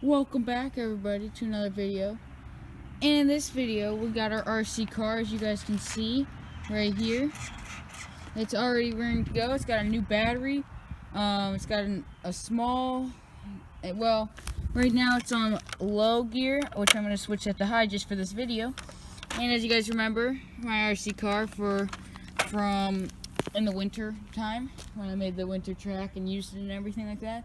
Welcome back everybody to another video. And in this video we got our RC car, as you guys can see right here. It's already ready to go. It's got a new battery. It's got a small, well, right now it's on low gear, which I'm going to switch that to high just for this video. And as you guys remember, my RC car from in the winter time when I made the winter track and used it and everything like that.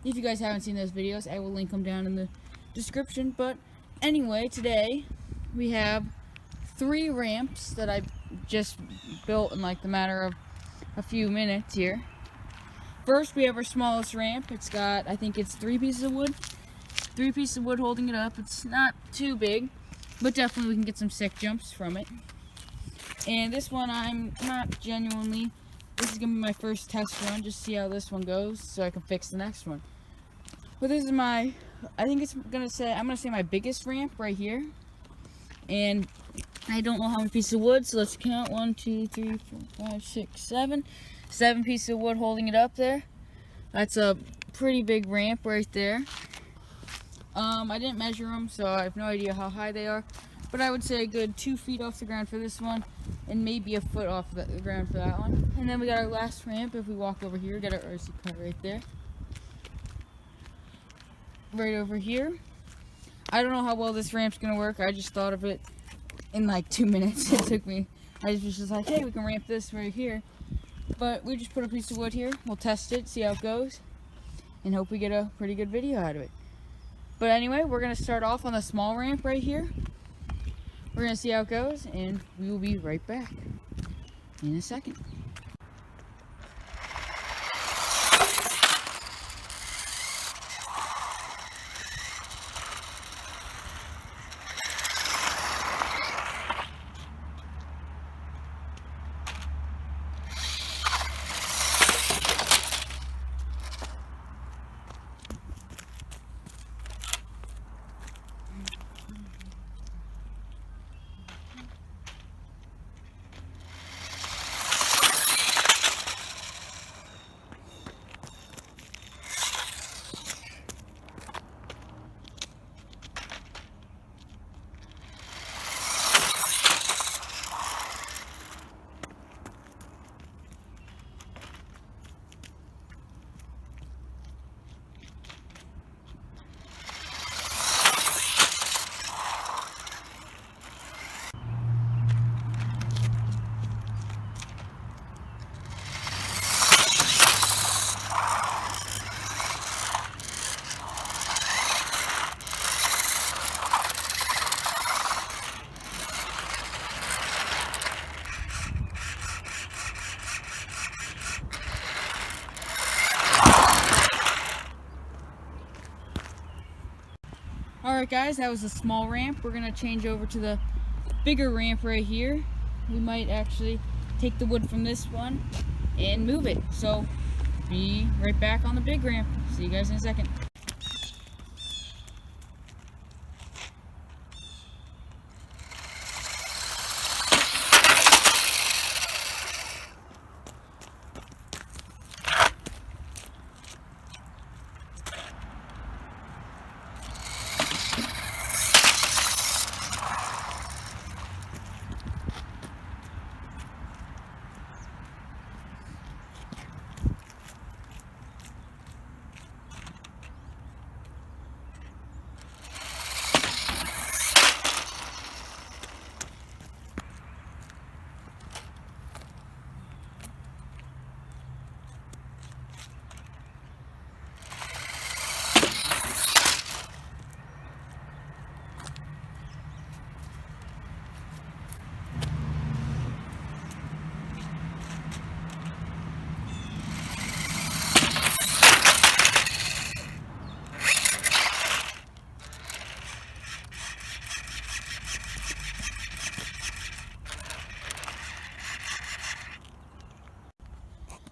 If you guys haven't seen those videos, I will link them down in the description. But anyway, today we have 3 ramps that I just built in like the matter of a few minutes here. First, we have our smallest ramp. It's got, I think it's 3 pieces of wood. 3 pieces of wood holding it up. It's not too big, but definitely we can get some sick jumps from it. And this one, I'm not genuinely, this is going to be my first test run, just see how this one goes so I can fix the next one. But this is my, I think it's going to say, I'm going to say my biggest ramp right here. And I don't know how many pieces of wood, so let's count. 1, 2, 3, 4, 5, 6, 7. 7 pieces of wood holding it up there. That's a pretty big ramp right there. I didn't measure them, so I have no idea how high they are. But I would say a good 2 feet off the ground for this one, and maybe a foot off the ground for that one. And then we got our last ramp. If we walk over here, we got our RC car right there. Right over here. I don't know how well this ramp's gonna work. I just thought of it in like 2 minutes. It took me. I was just like, hey, we can ramp this right here. But we just put a piece of wood here. We'll test it, see how it goes, and hope we get a pretty good video out of it. But anyway, we're gonna start off on the small ramp right here. We're gonna see how it goes, and we will be right back in a second. Alright guys, that was a small ramp. We're going to change over to the bigger ramp right here. We might actually take the wood from this one and move it. So, be right back on the big ramp. See you guys in a second.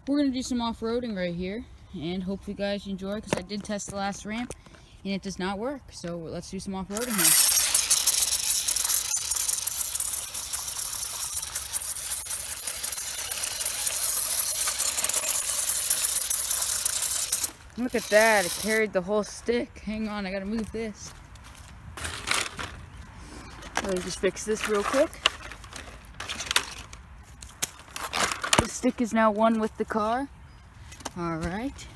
We're going to do some off-roading right here, and hope you guys enjoy, because I did test the last ramp, and it does not work. So let's do some off-roading here. Look at that, it carried the whole stick. Hang on, I gotta move this. Let me just fix this real quick. The stick is now one with the car. Alright.